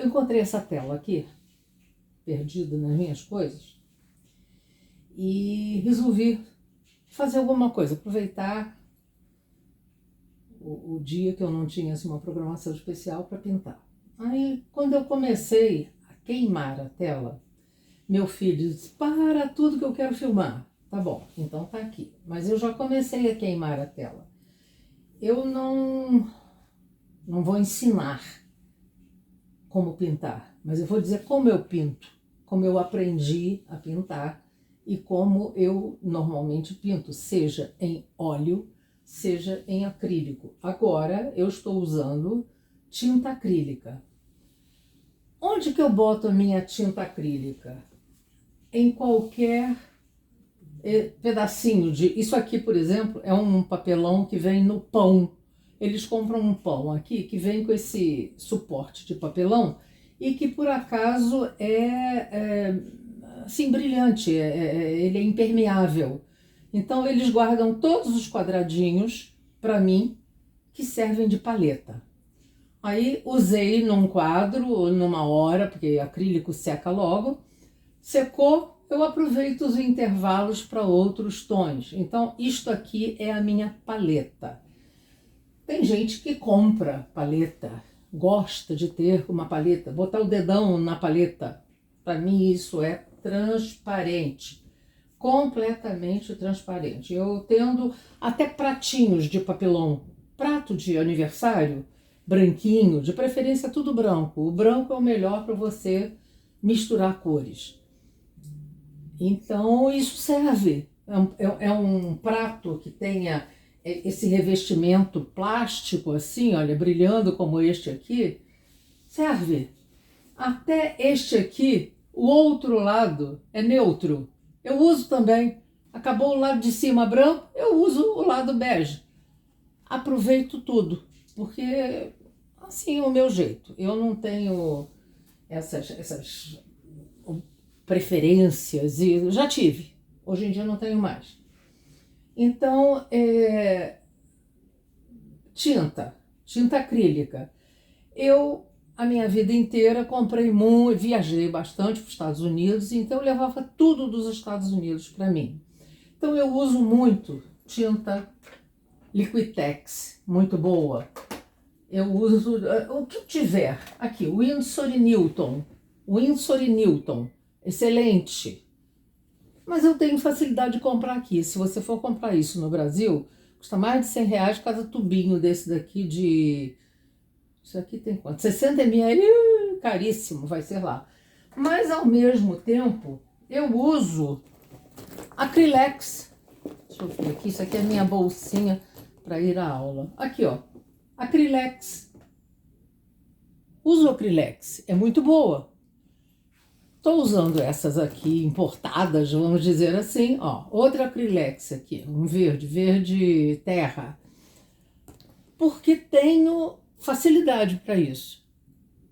encontrei essa tela aqui, perdida nas minhas coisas, e resolvi fazer alguma coisa, aproveitar o dia que eu não tinha assim, uma programação especial para pintar. Aí, quando eu comecei a queimar a tela, meu filho disse, para tudo que eu quero filmar. Tá bom, então tá aqui. Mas eu já comecei a queimar a tela. Eu não vou ensinar como pintar, mas eu vou dizer como eu pinto, como eu aprendi a pintar e como eu normalmente pinto, seja em óleo, seja em acrílico. Agora eu estou usando tinta acrílica. Onde que eu boto a minha tinta acrílica? Em qualquer pedacinho de... Isso aqui, por exemplo, é um papelão que vem no pão. Eles compram um pão aqui que vem com esse suporte de papelão e que por acaso é assim, brilhante, ele é impermeável. Então eles guardam todos os quadradinhos para mim que servem de paleta. Aí usei num quadro, numa hora, porque acrílico seca logo. Secou, eu aproveito os intervalos para outros tons. Então isto aqui é a minha paleta. Tem gente que compra paleta, gosta de ter uma paleta, botar o dedão na paleta. Para mim isso é transparente, completamente transparente. Eu tendo até pratinhos de papelão, prato de aniversário, branquinho, de preferência tudo branco. O branco é o melhor para você misturar cores. Então isso serve. É um prato que tenha esse revestimento plástico assim, olha, brilhando como este aqui, serve. Até este aqui, o outro lado é neutro. Eu uso também. Acabou o lado de cima branco, eu uso o lado bege. Aproveito tudo, porque assim é o meu jeito. Eu não tenho essas preferências, e já tive. Hoje em dia não tenho mais. Então, tinta acrílica. Eu, a minha vida inteira, comprei muito, viajei bastante para os Estados Unidos, então eu levava tudo dos Estados Unidos para mim. Então eu uso muito tinta Liquitex, muito boa. Eu uso o que tiver aqui, Winsor & Newton, excelente. Mas eu tenho facilidade de comprar aqui. Se você for comprar isso no Brasil, custa mais de R$100 cada tubinho desse daqui de... Isso aqui tem quanto? 60 ml, caríssimo, vai ser lá. Mas ao mesmo tempo, eu uso Acrylex. Deixa eu ver aqui, isso aqui é minha bolsinha para ir à aula. Aqui, ó, Acrylex. Uso Acrylex, é muito boa. Estou usando essas aqui importadas, vamos dizer assim, ó, outra Acrylex aqui, um verde terra, porque tenho facilidade para isso.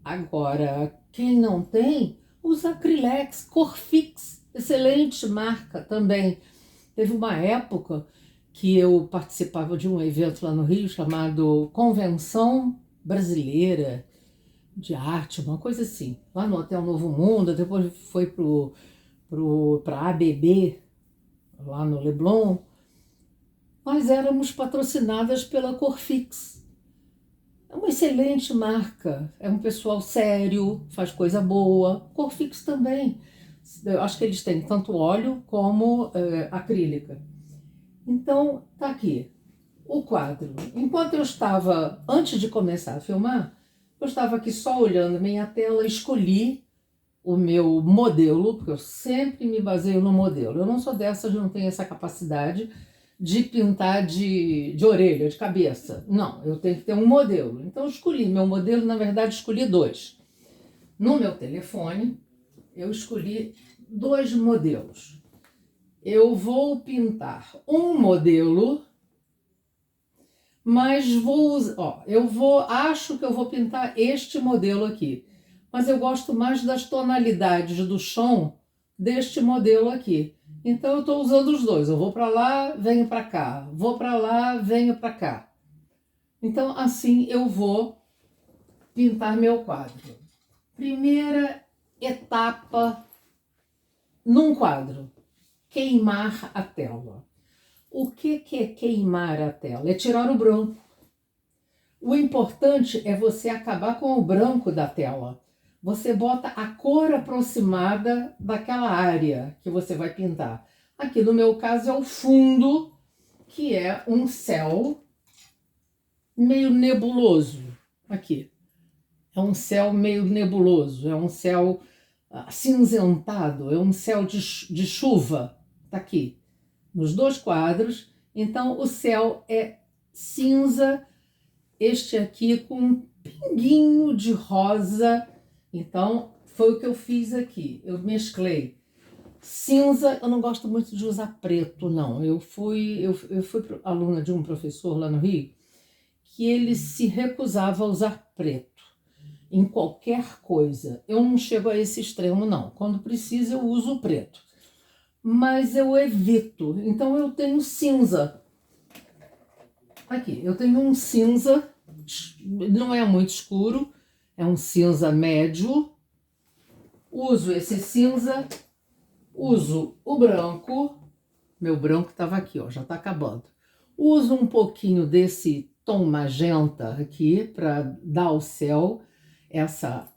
Agora, quem não tem, usa Acrylex, Corfix, excelente marca também. Teve uma época que eu participava de um evento lá no Rio chamado Convenção Brasileira de Arte, uma coisa assim, lá no Hotel Novo Mundo, depois foi para a ABB, lá no Leblon. Nós éramos patrocinadas pela Corfix. É uma excelente marca, é um pessoal sério, faz coisa boa. Corfix também, eu acho que eles têm tanto óleo como acrílica. Então, tá aqui o quadro. Enquanto eu estava, antes de começar a filmar, eu estava aqui só olhando minha tela, escolhi o meu modelo, porque eu sempre me baseio no modelo. Eu não sou dessas, não tenho essa capacidade de pintar de orelha, de cabeça. Não, eu tenho que ter um modelo. Então eu escolhi meu modelo, na verdade escolhi dois. No meu telefone, eu escolhi dois modelos. Eu vou pintar um modelo, mas acho que eu vou pintar este modelo aqui, mas eu gosto mais das tonalidades do chão deste modelo aqui. Então eu estou usando os dois, eu vou para lá, venho para cá, vou para lá, venho para cá. Então assim eu vou pintar meu quadro. Primeira etapa num quadro: queimar a tela. O que é queimar a tela? É tirar o branco. O importante é você acabar com o branco da tela. Você bota a cor aproximada daquela área que você vai pintar. Aqui no meu caso é o fundo, que é um céu meio nebuloso. Aqui. É um céu meio nebuloso, é um céu acinzentado, é um céu de chuva. Tá aqui, nos dois quadros. Então o céu é cinza, este aqui com um pinguinho de rosa. Então foi o que eu fiz aqui, eu mesclei. Cinza, eu não gosto muito de usar preto, não. Eu fui aluna de um professor lá no Rio, que ele se recusava a usar preto em qualquer coisa. Eu não chego a esse extremo, não. Quando precisa, eu uso o preto. Mas eu evito. Então, eu tenho cinza. Aqui, eu tenho um cinza, não é muito escuro, é um cinza médio. Uso esse cinza, uso o branco. Meu branco estava aqui, ó, já está acabando. Uso um pouquinho desse tom magenta aqui para dar ao céu essa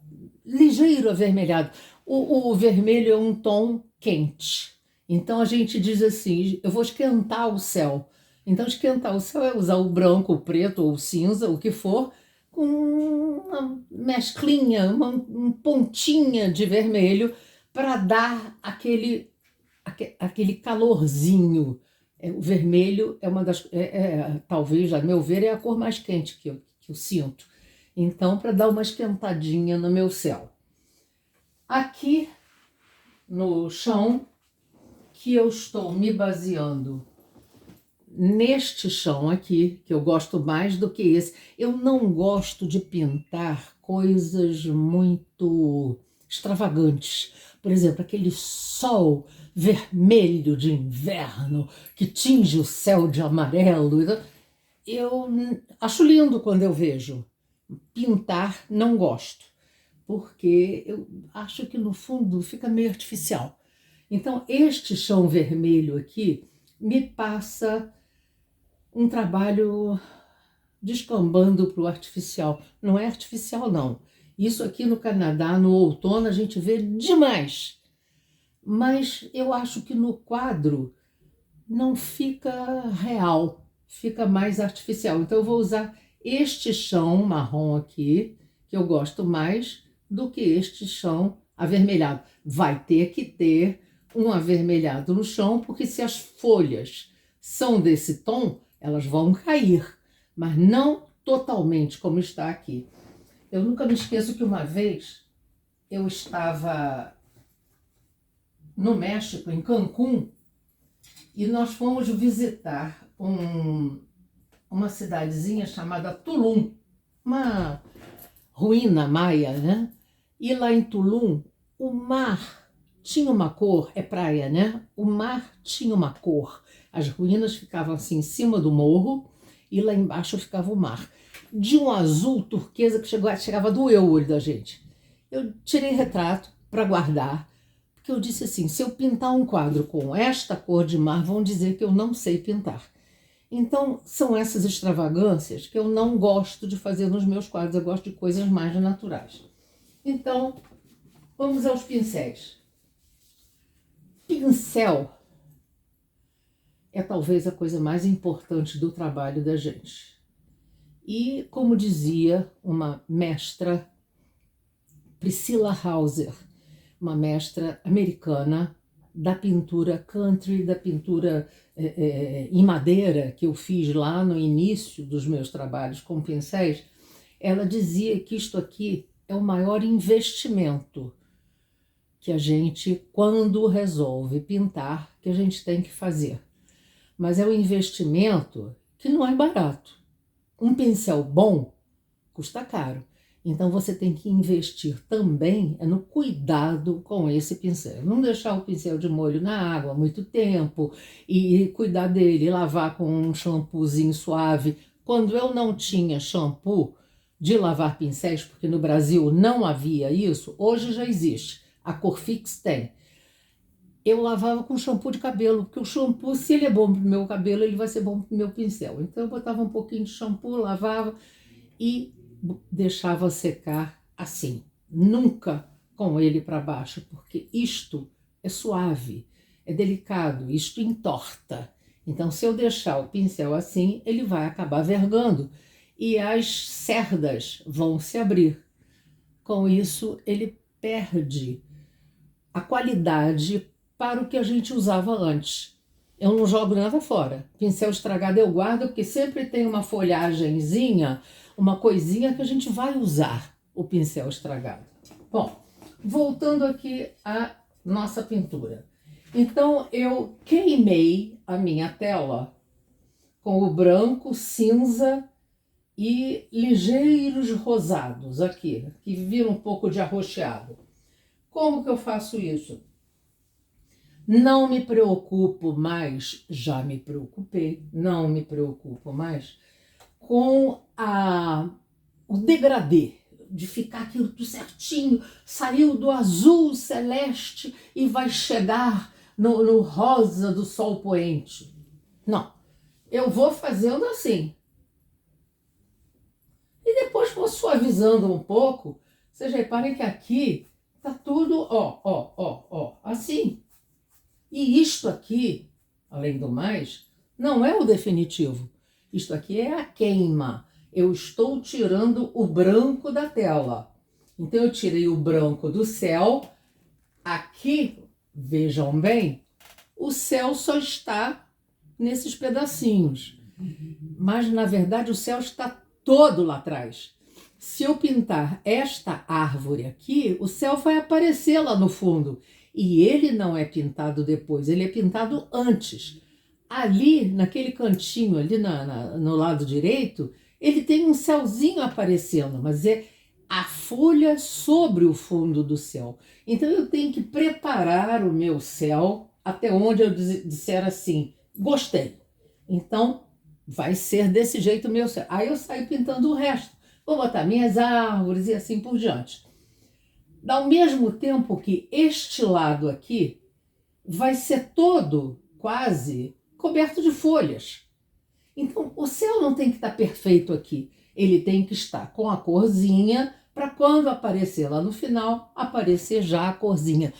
ligeiro avermelhado. O vermelho é um tom quente. Então a gente diz assim, eu vou esquentar o céu. Então esquentar o céu é usar o branco, o preto ou o cinza, o que for, com uma mesclinha, uma pontinha de vermelho para dar aquele calorzinho. O vermelho é uma das, talvez, a meu ver, é a cor mais quente que eu sinto. Então, para dar uma esquentadinha no meu céu. Aqui no chão, que eu estou me baseando neste chão aqui, que eu gosto mais do que esse. Eu não gosto de pintar coisas muito extravagantes. Por exemplo, aquele sol vermelho de inverno que tinge o céu de amarelo. Eu acho lindo quando eu vejo. Pintar não gosto, porque eu acho que no fundo fica meio artificial. Então, este chão vermelho aqui me passa um trabalho descambando para o artificial. Não é artificial, não. Isso aqui no Canadá, no outono, a gente vê demais. Mas eu acho que no quadro não fica real, fica mais artificial. Então eu vou usar este chão marrom aqui, que eu gosto mais do que este chão avermelhado. Vai ter que ter um avermelhado no chão, porque se as folhas são desse tom, elas vão cair, mas não totalmente como está aqui. Eu nunca me esqueço que uma vez eu estava no México, em Cancún, e nós fomos visitar uma cidadezinha chamada Tulum, uma ruína maia, né? E lá em Tulum, o mar tinha uma cor, é praia, né? O mar tinha uma cor. As ruínas ficavam assim em cima do morro e lá embaixo ficava o mar. De um azul turquesa que chegava a doer o olho da gente. Eu tirei retrato para guardar, porque eu disse assim, se eu pintar um quadro com esta cor de mar, vão dizer que eu não sei pintar. Então, são essas extravagâncias que eu não gosto de fazer nos meus quadros, eu gosto de coisas mais naturais. Então, vamos aos pincéis. Pincel é talvez a coisa mais importante do trabalho da gente. E, como dizia uma mestra, Priscilla Hauser, uma mestra americana da pintura country, da pintura em madeira, que eu fiz lá no início dos meus trabalhos com pincéis, ela dizia que isto aqui é o maior investimento que a gente, quando resolve pintar, que a gente tem que fazer. Mas é um investimento que não é barato. Um pincel bom custa caro. Então você tem que investir também no cuidado com esse pincel. Não deixar o pincel de molho na água muito tempo e cuidar dele, lavar com um shampoozinho suave. Quando eu não tinha shampoo, de lavar pincéis, porque no Brasil não havia isso, hoje já existe. A Corfix tem. Eu lavava com shampoo de cabelo, porque o shampoo, se ele é bom para o meu cabelo, ele vai ser bom para o meu pincel. Então eu botava um pouquinho de shampoo, lavava e deixava secar assim. Nunca com ele para baixo, porque isto é suave, é delicado, isto entorta. Então, se eu deixar o pincel assim, ele vai acabar vergando e as cerdas vão se abrir. Com isso, ele perde a qualidade para o que a gente usava antes. Eu não jogo nada fora. Pincel estragado eu guardo, porque sempre tem uma folhagenzinha, uma coisinha que a gente vai usar o pincel estragado. Bom, voltando aqui à nossa pintura. Então, eu queimei a minha tela com o branco, cinza e ligeiros rosados aqui, que viram um pouco de arroxeado. Como que eu faço isso? Não me preocupo mais, já me preocupei, não me preocupo mais com o degradê, de ficar aquilo tudo certinho, saiu do azul celeste e vai chegar no rosa do sol poente. Não, eu vou fazendo assim. E depois vou suavizando um pouco. Vocês reparem que aqui tá tudo, assim. E isto aqui, além do mais, não é o definitivo. Isto aqui é a queima. Eu estou tirando o branco da tela. Então, eu tirei o branco do céu. Aqui, vejam bem, o céu só está nesses pedacinhos. Mas, na verdade, o céu está todo lá atrás. Se eu pintar esta árvore aqui, o céu vai aparecer lá no fundo. E ele não é pintado depois, ele é pintado antes. Ali, naquele cantinho, ali no lado direito, ele tem um céuzinho aparecendo, mas é a folha sobre o fundo do céu. Então eu tenho que preparar o meu céu até onde eu disser assim, gostei. Então vai ser desse jeito o meu céu. Aí eu saio pintando o resto. Vou botar minhas árvores e assim por diante. Ao mesmo tempo que este lado aqui vai ser todo quase coberto de folhas. Então, o céu não tem que estar perfeito aqui. Ele tem que estar com a corzinha para quando aparecer lá no final, aparecer já a corzinha.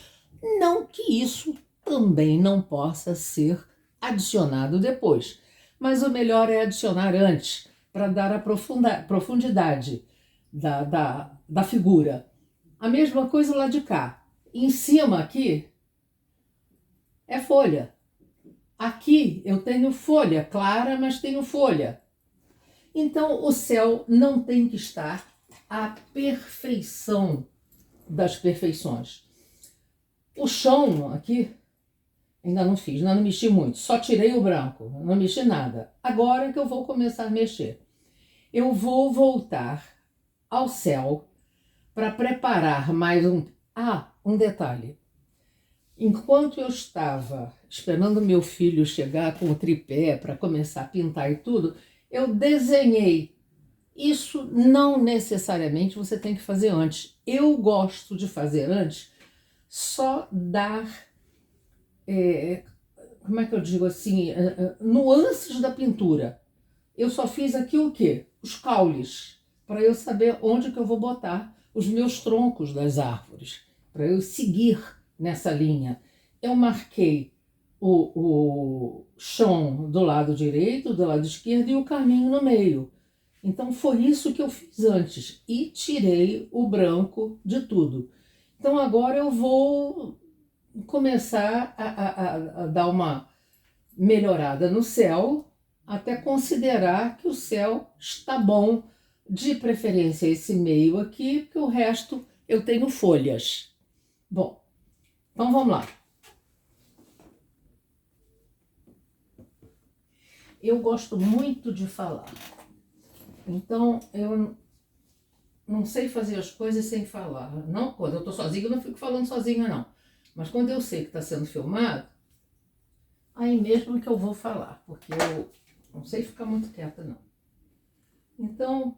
Não que isso também não possa ser adicionado depois. Mas o melhor é adicionar antes, para dar a profundidade da figura. A mesma coisa lá de cá. Em cima aqui é folha. Aqui eu tenho folha clara, mas tenho folha. Então o céu não tem que estar à perfeição das perfeições. O chão aqui ainda não fiz, ainda não mexi muito. Só tirei o branco, não mexi nada. Agora que eu vou começar a mexer. Eu vou voltar ao céu para preparar mais um detalhe. Enquanto eu estava esperando meu filho chegar com o tripé para começar a pintar e tudo, eu desenhei. Isso não necessariamente você tem que fazer antes. Eu gosto de fazer antes, só dar, como é que eu digo assim, nuances da pintura. Eu só fiz aqui o quê? Os caules, para eu saber onde que eu vou botar os meus troncos das árvores, para eu seguir nessa linha. Eu marquei o chão do lado direito, do lado esquerdo e o caminho no meio. Então foi isso que eu fiz antes e tirei o branco de tudo. Então agora eu vou começar a dar uma melhorada no céu, até considerar que o céu está bom, de preferência esse meio aqui, porque o resto eu tenho folhas. Bom, então vamos lá. Eu gosto muito de falar, então eu não sei fazer as coisas sem falar. Não, quando eu estou sozinha, eu não fico falando sozinha, não. Mas quando eu sei que está sendo filmado, aí mesmo que eu vou falar, porque eu não sei ficar muito quieta, não. Então,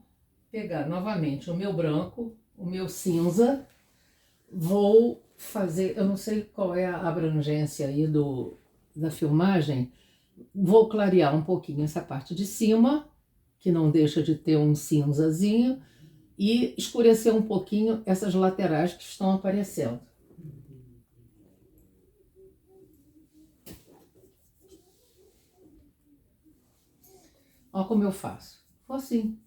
pegar novamente o meu branco, o meu cinza, vou fazer, eu não sei qual é a abrangência aí da filmagem, vou clarear um pouquinho essa parte de cima, que não deixa de ter um cinzazinho, e escurecer um pouquinho essas laterais que estão aparecendo. Olha como eu faço. Vou assim.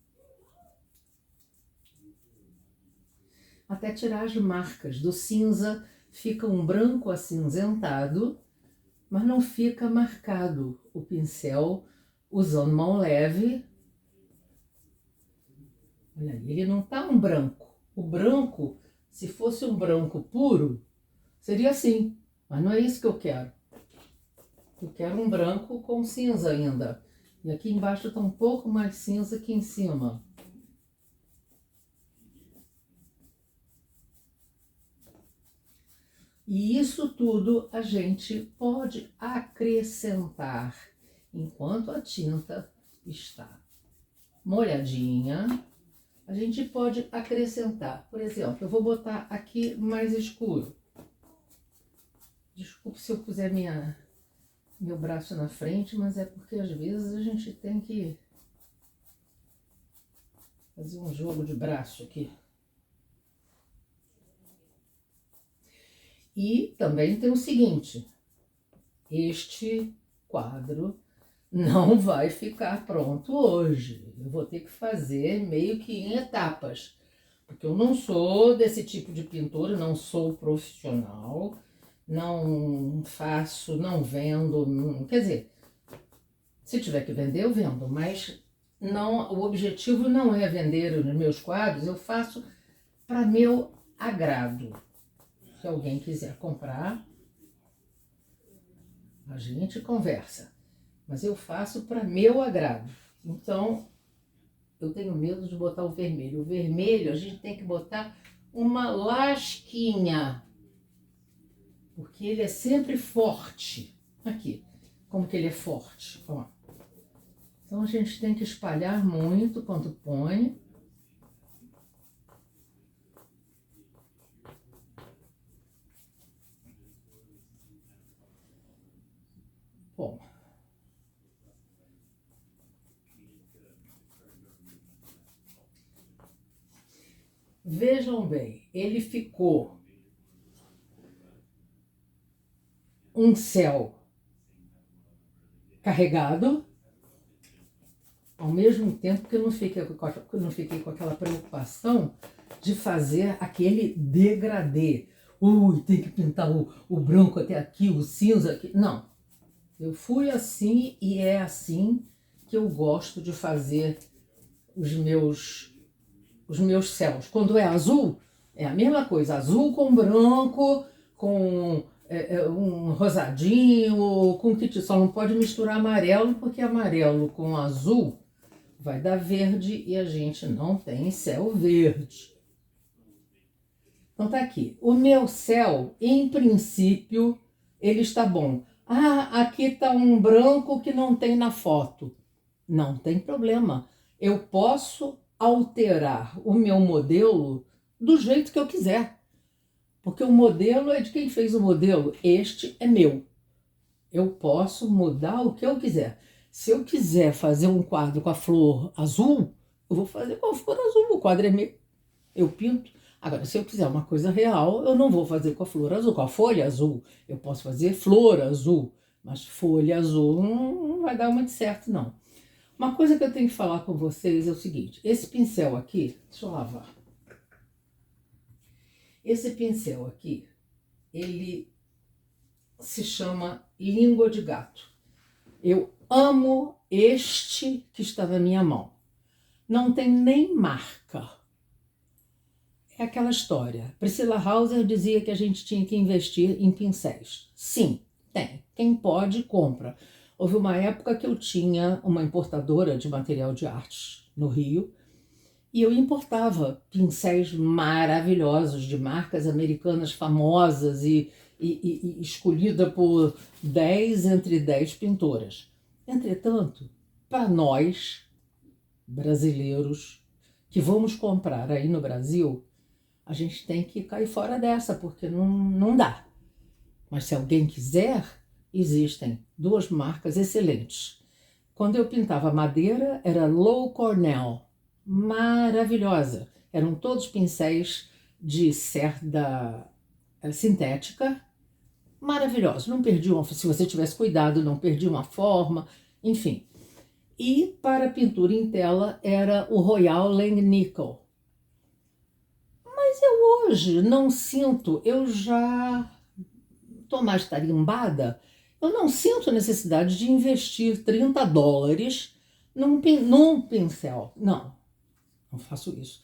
Até tirar as marcas. Do cinza fica um branco acinzentado, mas não fica marcado o pincel usando mão leve. Olha aí, ele não tá um branco. O branco, se fosse um branco puro, seria assim. Mas não é isso que eu quero. Eu quero um branco com cinza ainda. E aqui embaixo está um pouco mais cinza que em cima. E isso tudo a gente pode acrescentar enquanto a tinta está molhadinha. A gente pode acrescentar. Por exemplo, eu vou botar aqui mais escuro. Desculpe se eu puser meu braço na frente, mas é porque às vezes a gente tem que fazer um jogo de braço aqui. E também tem o seguinte, este quadro não vai ficar pronto hoje. Eu vou ter que fazer meio que em etapas, porque eu não sou desse tipo de pintora, não sou profissional, não faço, não vendo, quer dizer, se tiver que vender, eu vendo, mas não, o objetivo não é vender os meus quadros, eu faço para meu agrado. Se alguém quiser comprar, a gente conversa. Mas eu faço para meu agrado. Então, eu tenho medo de botar o vermelho. O vermelho, a gente tem que botar uma lasquinha, porque ele é sempre forte. Aqui, como que ele é forte. Ó. Então, a gente tem que espalhar muito quando põe. Bom, vejam bem, ele ficou um céu carregado, ao mesmo tempo que eu não fiquei com aquela preocupação de fazer aquele degradê. Ui, tem que pintar o branco até aqui, o cinza aqui. Não, eu fui assim e é assim que eu gosto de fazer os meus céus. Quando é azul, é a mesma coisa, azul com branco, com um rosadinho, com que só não pode misturar amarelo, porque amarelo com azul vai dar verde e a gente não tem céu verde. Então tá aqui, o meu céu, em princípio, ele está bom. Ah, aqui está um branco que não tem na foto. Não tem problema, eu posso alterar o meu modelo do jeito que eu quiser. Porque o modelo é de quem fez o modelo, este é meu. Eu posso mudar o que eu quiser. Se eu quiser fazer um quadro com a flor azul, eu vou fazer com a flor azul, o quadro é meu, eu pinto. Agora, se eu quiser uma coisa real, eu não vou fazer com a flor azul, com a folha azul. Eu posso fazer flor azul, mas folha azul não vai dar muito certo, não. Uma coisa que eu tenho que falar com vocês é o seguinte, esse pincel aqui, deixa eu lavar. Esse pincel aqui, ele se chama língua de gato. Eu amo este que está na minha mão. Não tem nem marca. É aquela história. Priscilla Hauser dizia que a gente tinha que investir em pincéis. Sim, tem. Quem pode, compra. Houve uma época que eu tinha uma importadora de material de arte no Rio e eu importava pincéis maravilhosos de marcas americanas famosas e escolhida por 10 entre 10 pintoras. Entretanto, para nós, brasileiros, que vamos comprar aí no Brasil, a gente tem que cair fora dessa, porque não dá. Mas se alguém quiser, existem duas marcas excelentes. Quando eu pintava madeira, era Low Cornell, maravilhosa. Eram todos pincéis de cerda sintética, maravilhosos. Não perdiam, se você tivesse cuidado, não perdiam a forma, enfim. E para pintura em tela era o Royal Langnickel. Mas eu hoje não sinto, eu já estou mais tarimbada, eu não sinto necessidade de investir US$ 30 num pincel. Não faço isso.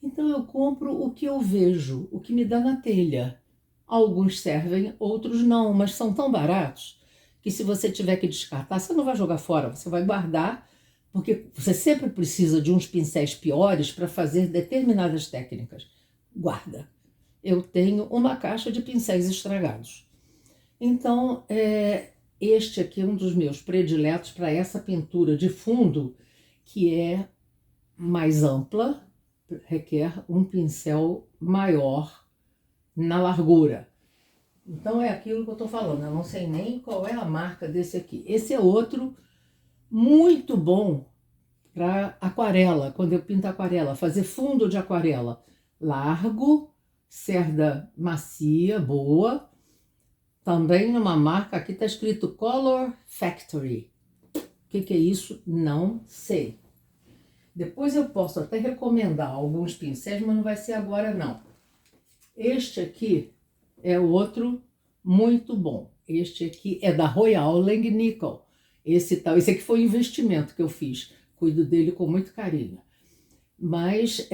Então eu compro o que eu vejo, o que me dá na telha. Alguns servem, outros não, mas são tão baratos que se você tiver que descartar, você não vai jogar fora, você vai guardar, porque você sempre precisa de uns pincéis piores para fazer determinadas técnicas. Guarda. Eu tenho uma caixa de pincéis estragados. Então, este aqui é um dos meus prediletos para essa pintura de fundo, que é mais ampla, requer um pincel maior na largura. Então é aquilo que eu estou falando, eu não sei nem qual é a marca desse aqui. Esse é outro muito bom para aquarela, quando eu pinto aquarela, fazer fundo de aquarela. Largo, cerda macia, boa. Também numa marca, aqui está escrito Color Factory. O que é isso? Não sei. Depois eu posso até recomendar alguns pincéis, mas não vai ser agora não. Este aqui é outro muito bom. Este aqui é da Royal Langnickel. Esse aqui foi um investimento que eu fiz. Cuido dele com muito carinho. Mas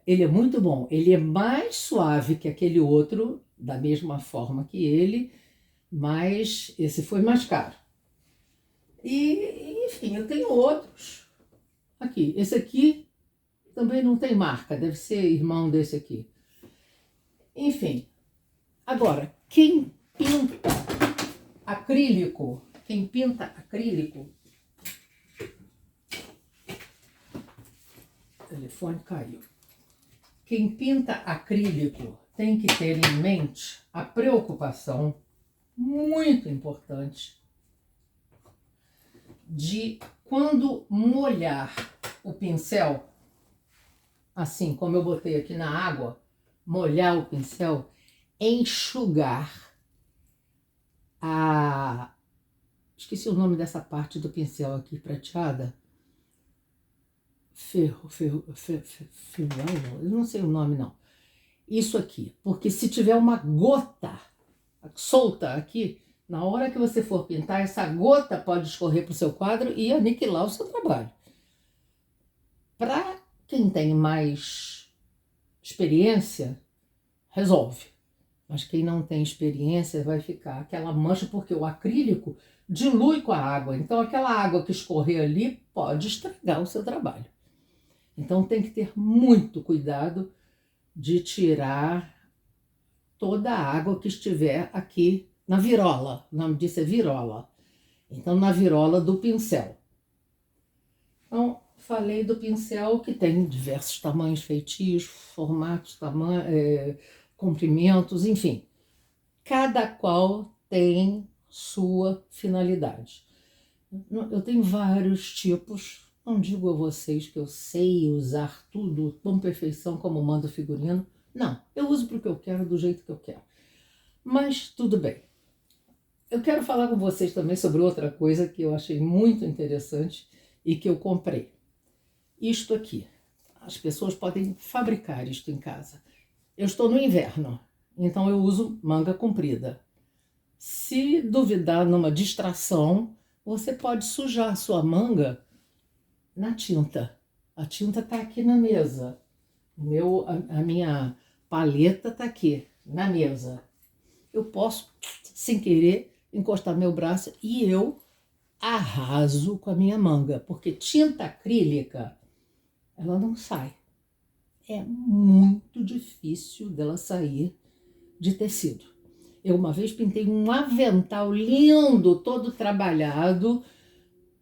ele é muito bom. Ele é mais suave que aquele outro, da mesma forma que ele, mas esse foi mais caro. E, enfim, eu tenho outros. Aqui, esse aqui também não tem marca, deve ser irmão desse aqui. Enfim, agora, quem pinta acrílico, o telefone caiu. Quem pinta acrílico tem que ter em mente a preocupação muito importante de quando molhar o pincel, assim como eu botei aqui na água, molhar o pincel, enxugar esqueci o nome dessa parte do pincel aqui, prateada. Eu não sei o nome não. Isso aqui, porque se tiver uma gota solta aqui, na hora que você for pintar, essa gota pode escorrer para o seu quadro e aniquilar o seu trabalho. Para quem tem mais experiência, resolve. Mas quem não tem experiência vai ficar aquela mancha, porque o acrílico dilui com a água. Então aquela água que escorrer ali pode estragar o seu trabalho. Então tem que ter muito cuidado de tirar toda a água que estiver aqui na virola. O nome disso é virola. Então na virola do pincel. Então falei do pincel que tem diversos tamanhos, feitios, formatos, comprimentos, enfim. Cada qual tem sua finalidade. Eu tenho vários tipos. Não digo a vocês que eu sei usar tudo com perfeição como manda o figurino. Não, eu uso porque eu quero, do jeito que eu quero. Mas tudo bem. Eu quero falar com vocês também sobre outra coisa que eu achei muito interessante e que eu comprei. Isto aqui. As pessoas podem fabricar isto em casa. Eu estou no inverno, então eu uso manga comprida. Se duvidar numa distração, você pode sujar sua manga na tinta. A tinta está aqui na mesa. A minha paleta está aqui na mesa. Eu posso, sem querer, encostar meu braço e eu arraso com a minha manga, porque tinta acrílica, ela não sai. É muito difícil dela sair de tecido. Eu uma vez pintei um avental lindo, todo trabalhado,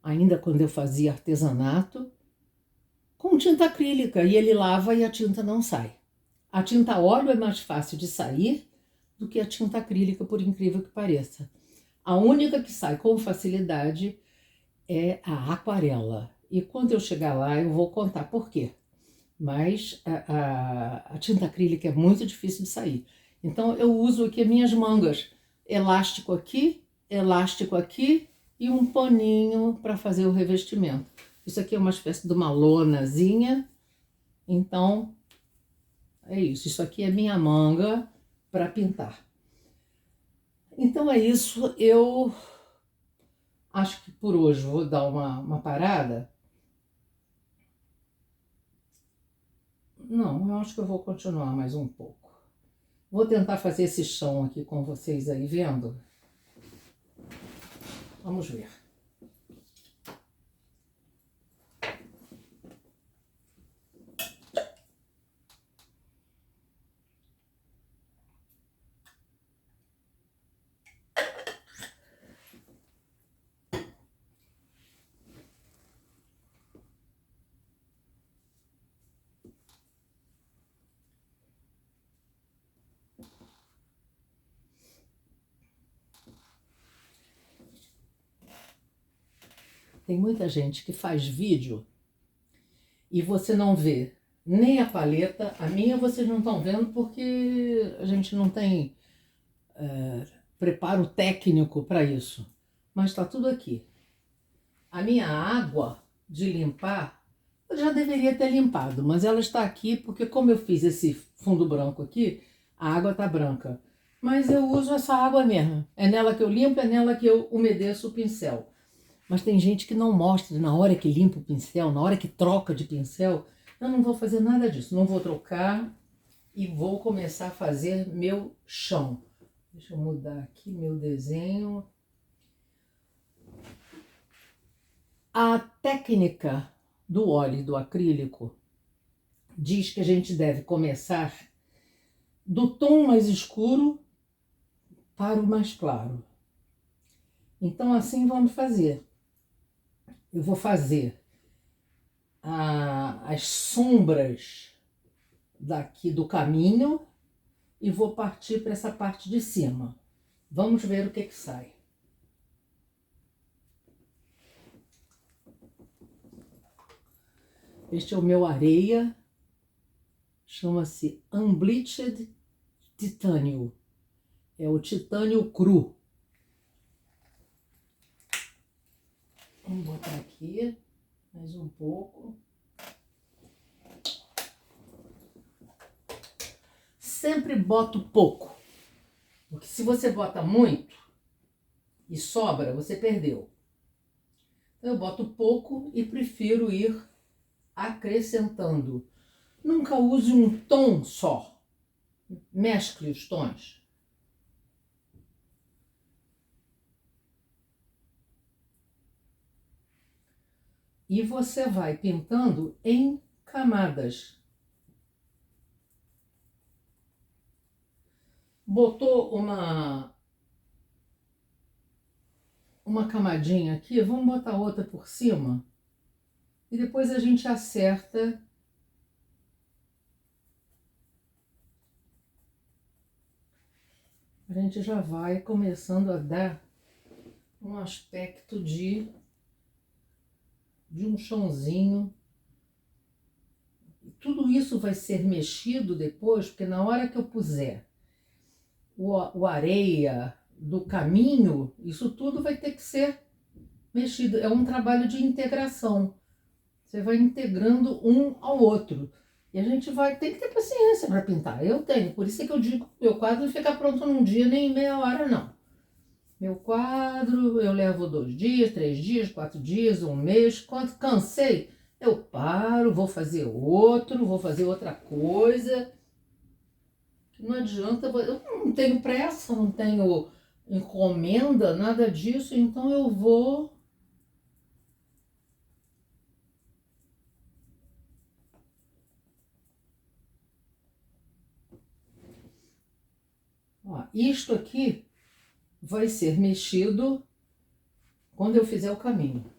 ainda quando eu fazia artesanato, com tinta acrílica e ele lava e a tinta não sai. A tinta a óleo é mais fácil de sair do que a tinta acrílica, por incrível que pareça. A única que sai com facilidade é a aquarela. E quando eu chegar lá eu vou contar por quê. Mas a tinta acrílica é muito difícil de sair. Então eu uso aqui as minhas mangas, elástico aqui e um paninho para fazer o revestimento. Isso aqui é uma espécie de uma lonazinha, então é isso. Isso aqui é minha manga para pintar. Então é isso, eu acho que por hoje vou dar uma parada. Não, eu acho que eu vou continuar mais um pouco. Vou tentar fazer esse chão aqui com vocês aí vendo. Vamos ver. Tem muita gente que faz vídeo e você não vê nem a paleta. A minha vocês não estão vendo porque a gente não tem preparo técnico para isso. Mas está tudo aqui. A minha água de limpar, eu já deveria ter limpado, mas ela está aqui porque como eu fiz esse fundo branco aqui, a água está branca. Mas eu uso essa água mesmo. É nela que eu limpo, é nela que eu umedeço o pincel. Mas tem gente que não mostra na hora que limpa o pincel, na hora que troca de pincel. Eu não vou fazer nada disso, não vou trocar e vou começar a fazer meu chão. Deixa eu mudar aqui meu desenho. A técnica do óleo e do acrílico diz que a gente deve começar do tom mais escuro para o mais claro. Então assim vamos fazer. Eu vou fazer as sombras daqui do caminho e vou partir para essa parte de cima. Vamos ver o que sai. Este é o meu areia, chama-se Unbleached Titânio. É o titânio cru. Vamos botar aqui mais um pouco. Sempre boto pouco, porque se você bota muito e sobra, você perdeu. Eu boto pouco e prefiro ir acrescentando. Nunca use um tom só. Mescle os tons. E você vai pintando em camadas. Botou uma camadinha aqui, vamos botar outra por cima. E depois a gente acerta. A gente já vai começando a dar um aspecto de um chãozinho. Tudo isso vai ser mexido depois, porque na hora que eu puser o areia do caminho, isso tudo vai ter que ser mexido. É um trabalho de integração. Você vai integrando um ao outro. E a gente tem que ter paciência para pintar. Eu tenho, por isso é que eu digo, meu quadro não fica pronto num dia nem em meia hora, não. Meu quadro eu levo 2 dias, 3 dias, 4 dias, um mês. Quando cansei, eu paro, vou fazer outro, vou fazer outra coisa. Não adianta, eu não tenho pressa, não tenho encomenda, nada disso, então eu vou. Ó, isto aqui vai ser mexido quando eu fizer o caminho.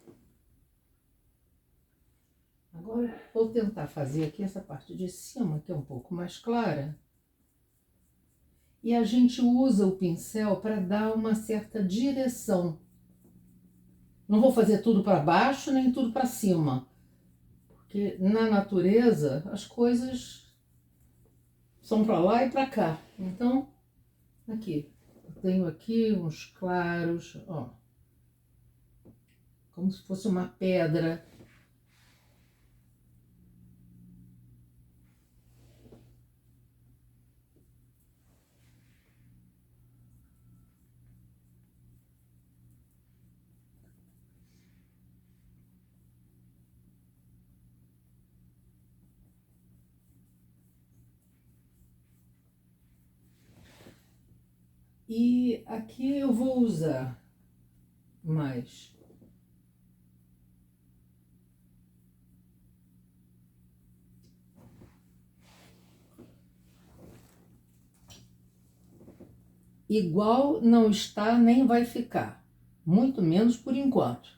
Agora vou tentar fazer aqui essa parte de cima, que é um pouco mais clara. E a gente usa o pincel para dar uma certa direção. Não vou fazer tudo para baixo, nem tudo para cima. Porque na natureza as coisas são para lá e para cá. Então, aqui, eu tenho aqui uns claros, ó. Como se fosse uma pedra. E aqui eu vou usar mais igual não está nem vai ficar, muito menos por enquanto.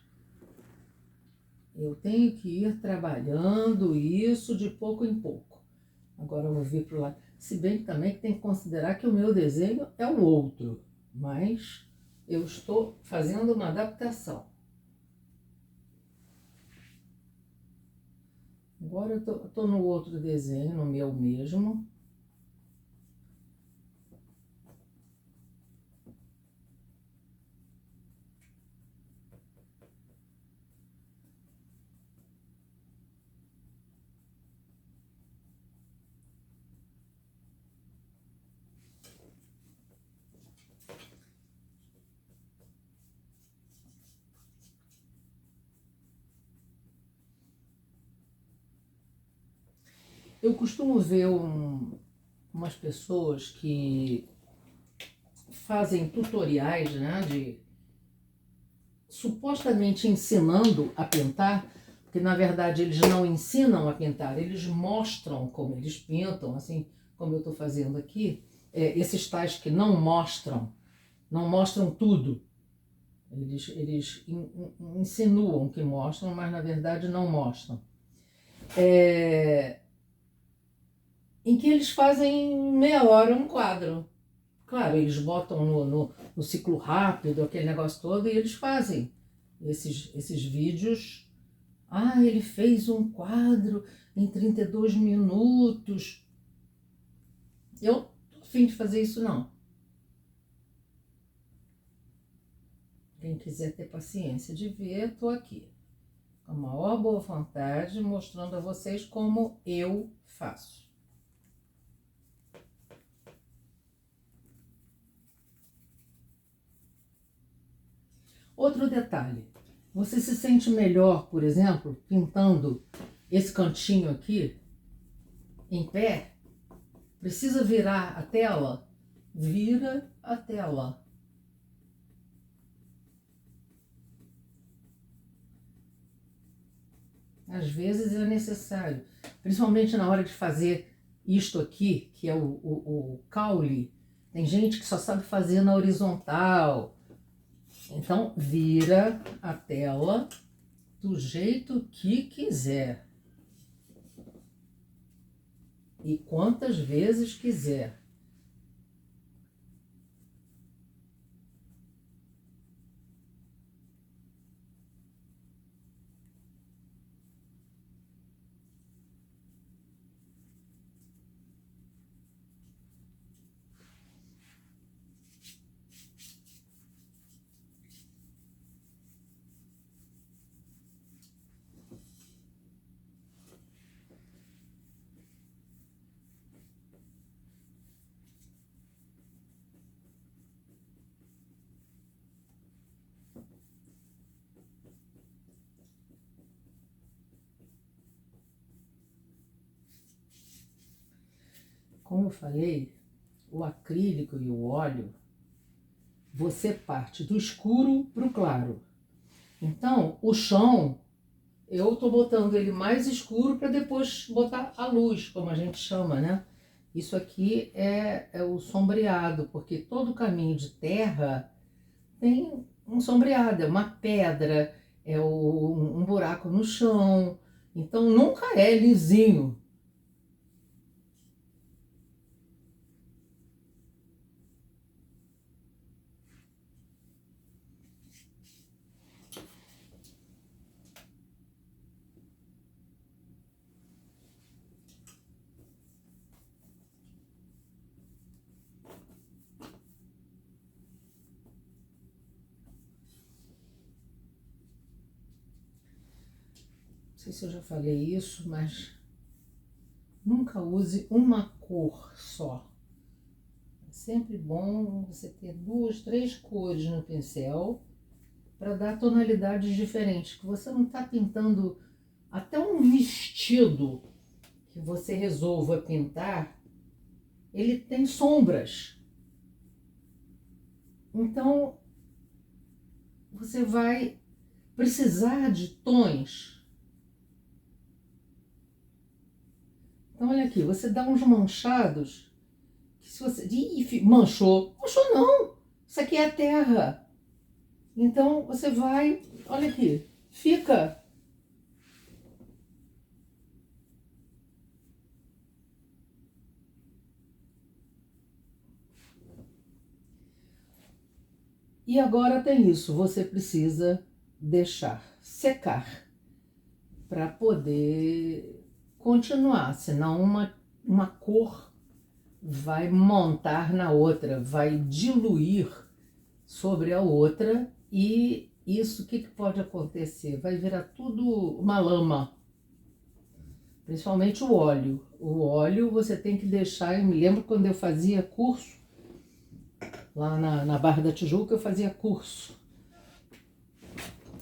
Eu tenho que ir trabalhando isso de pouco em pouco. Agora eu vou vir para o lado. Se bem que também tem que considerar que o meu desenho é o outro, mas eu estou fazendo uma adaptação. Agora eu estou no outro desenho, no meu mesmo. Eu costumo ver umas pessoas que fazem tutoriais, né, de supostamente ensinando a pintar, porque na verdade eles não ensinam a pintar, eles mostram como eles pintam, assim como eu estou fazendo aqui. Esses tais que não mostram tudo. Eles insinuam que mostram, mas na verdade não mostram. Em que eles fazem meia hora um quadro. Claro, eles botam no ciclo rápido, aquele negócio todo, e eles fazem esses vídeos. Ah, ele fez um quadro em 32 minutos. Eu não tô a fim de fazer isso, não. Quem quiser ter paciência de ver, estou aqui. Com a maior boa vontade, mostrando a vocês como eu faço. Outro detalhe, você se sente melhor, por exemplo, pintando esse cantinho aqui em pé? Precisa virar a tela? Vira a tela. Às vezes é necessário, principalmente na hora de fazer isto aqui, que é o caule. Tem gente que só sabe fazer na horizontal. Então, vira a tela do jeito que quiser. E quantas vezes quiser. Como eu falei, o acrílico e o óleo, você parte do escuro para o claro. Então, o chão, eu estou botando ele mais escuro para depois botar a luz, como a gente chama, né? Isso aqui é o sombreado, porque todo caminho de terra tem um sombreado, é uma pedra, um buraco no chão. Então nunca é lisinho. Não sei se eu já falei isso, mas nunca use uma cor só. É sempre bom você ter 2, 3 cores no pincel para dar tonalidades diferentes, que você não está pintando até um vestido que você resolva pintar, ele tem sombras. Então, você vai precisar de tons. Então, olha aqui, você dá uns manchados, que se você... Ih, manchou. Manchou não! Isso aqui é a terra. Então, você vai... Olha aqui, fica... E agora tem isso, você precisa deixar secar para poder continuar, senão uma cor vai montar na outra, vai diluir sobre a outra e isso, o que pode acontecer? Vai virar tudo uma lama, principalmente o óleo. O óleo você tem que deixar, eu me lembro quando eu fazia curso, lá na Barra da Tijuca eu fazia curso.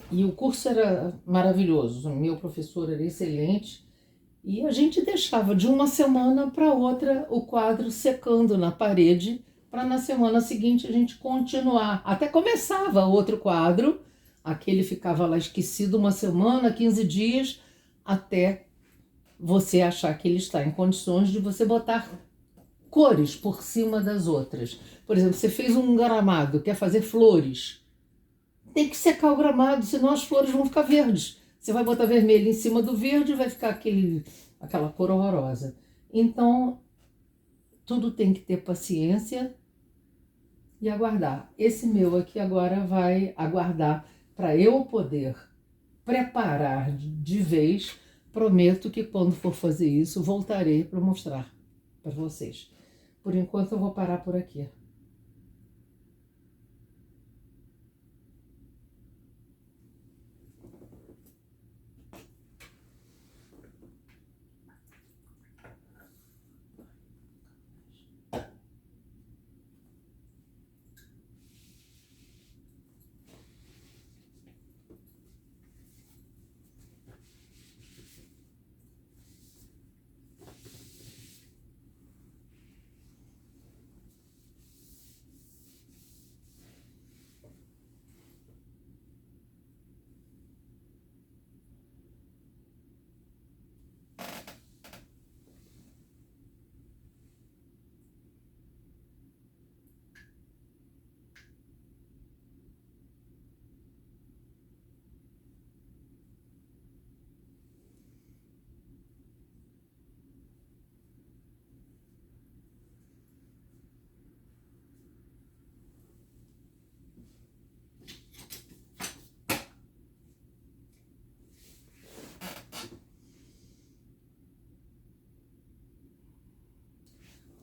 E o curso era maravilhoso, o meu professor era excelente. E a gente deixava de uma semana para outra o quadro secando na parede, para na semana seguinte a gente continuar. Até começava outro quadro, aquele ficava lá esquecido uma semana, 15 dias, até você achar que ele está em condições de você botar cores por cima das outras. Por exemplo, você fez um gramado, quer fazer flores. Tem que secar o gramado, senão as flores vão ficar verdes. Você vai botar vermelho em cima do verde e vai ficar aquela cor horrorosa. Então, tudo tem que ter paciência e aguardar. Esse meu aqui agora vai aguardar para eu poder preparar de vez. Prometo que quando for fazer isso, voltarei para mostrar para vocês. Por enquanto eu vou parar por aqui.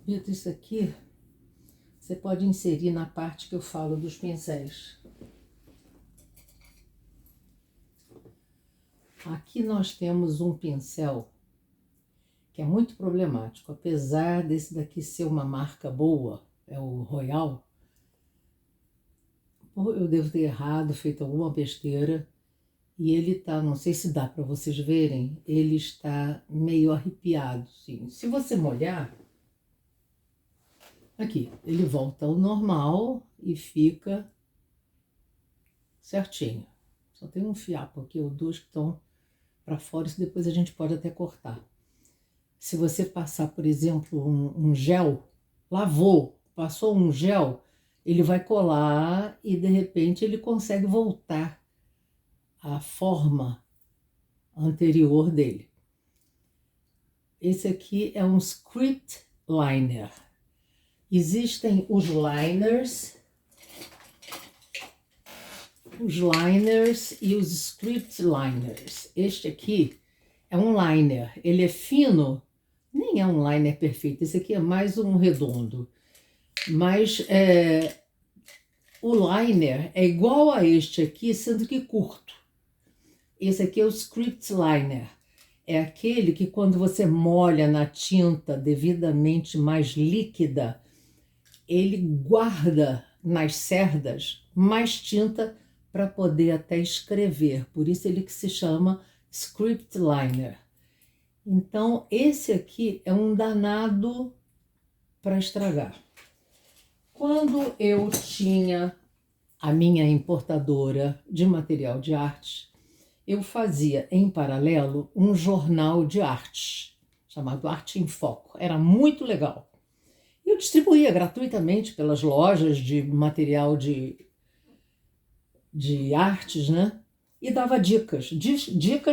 Vitor, isso aqui você pode inserir na parte que eu falo dos pincéis. Aqui nós temos um pincel que é muito problemático, apesar desse daqui ser uma marca boa, é o Royal. Eu devo ter errado, feito alguma besteira, e ele tá, não sei se dá para vocês verem, ele está meio arrepiado, sim. Se você molhar, aqui, ele volta ao normal e fica certinho. Só tem um fiapo aqui, ou dois que estão para fora, isso depois a gente pode até cortar. Se você passar, por exemplo, um gel, lavou, passou um gel, ele vai colar e de repente ele consegue voltar à forma anterior dele. Esse aqui é um script liner. Existem os liners e os script liners. Este aqui é um liner, ele é fino, nem é um liner perfeito, esse aqui é mais um redondo, mas o liner é igual a este aqui, sendo que curto. Esse aqui é o script liner, é aquele que quando você molha na tinta devidamente mais líquida, ele guarda nas cerdas mais tinta para poder até escrever, por isso ele que se chama script liner. Então, esse aqui é um danado para estragar. Quando eu tinha a minha importadora de material de arte, eu fazia em paralelo um jornal de arte, chamado Arte em Foco. Era muito legal. Eu distribuía gratuitamente pelas lojas de material de artes, né? E dava dicas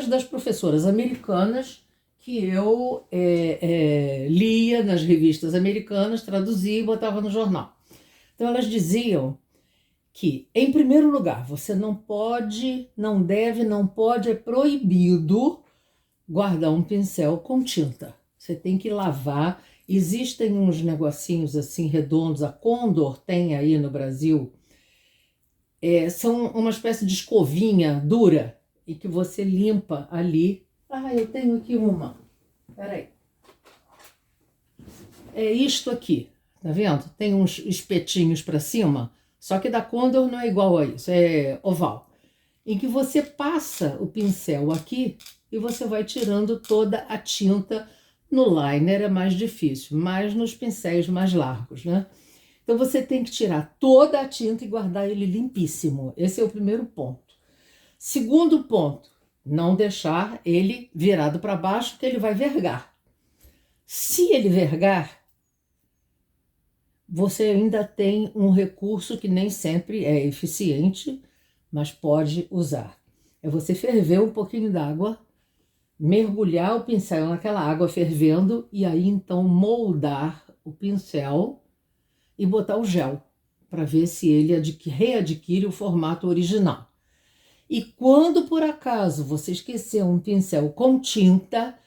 das professoras americanas que eu lia nas revistas americanas, traduzia e botava no jornal. Então elas diziam que, em primeiro lugar, você não pode, não deve, não pode, é proibido guardar um pincel com tinta. Você tem que lavar. Existem uns negocinhos assim redondos, a Condor tem aí no Brasil, são uma espécie de escovinha dura e que você limpa ali. Ah, eu tenho aqui uma. Peraí. É isto aqui, tá vendo? Tem uns espetinhos para cima, só que da Condor não é igual a isso, é oval. Em que você passa o pincel aqui e você vai tirando toda a tinta. No liner é mais difícil, mas nos pincéis mais largos, né? Então você tem que tirar toda a tinta e guardar ele limpíssimo. Esse é o primeiro ponto. Segundo ponto, não deixar ele virado para baixo, que ele vai vergar. Se ele vergar, você ainda tem um recurso que nem sempre é eficiente, mas pode usar. É você ferver um pouquinho d'água, mergulhar o pincel naquela água fervendo e aí então moldar o pincel e botar o gel para ver se ele readquire o formato original. E quando por acaso você esquecer um pincel com tinta,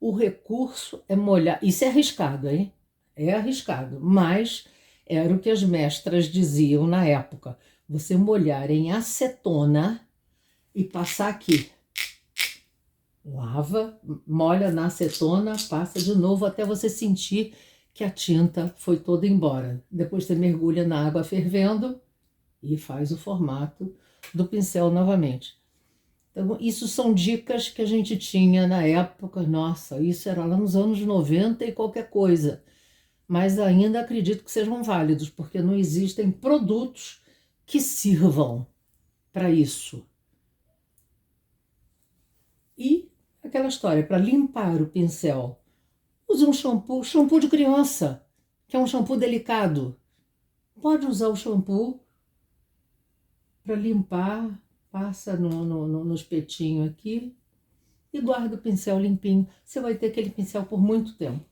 o recurso é molhar. Isso é arriscado, hein? É arriscado, mas era o que as mestras diziam na época. Você molhar em acetona e passar aqui. Lava, molha na acetona, passa de novo até você sentir que a tinta foi toda embora. Depois você mergulha na água fervendo e faz o formato do pincel novamente. Então, isso são dicas que a gente tinha na época. Nossa, isso era lá nos anos 90 e qualquer coisa. Mas ainda acredito que sejam válidos, porque não existem produtos que sirvam para isso. E aquela história, para limpar o pincel, use um shampoo de criança, que é um shampoo delicado. Pode usar o shampoo para limpar, passa no espetinho aqui e guarda o pincel limpinho. Você vai ter aquele pincel por muito tempo.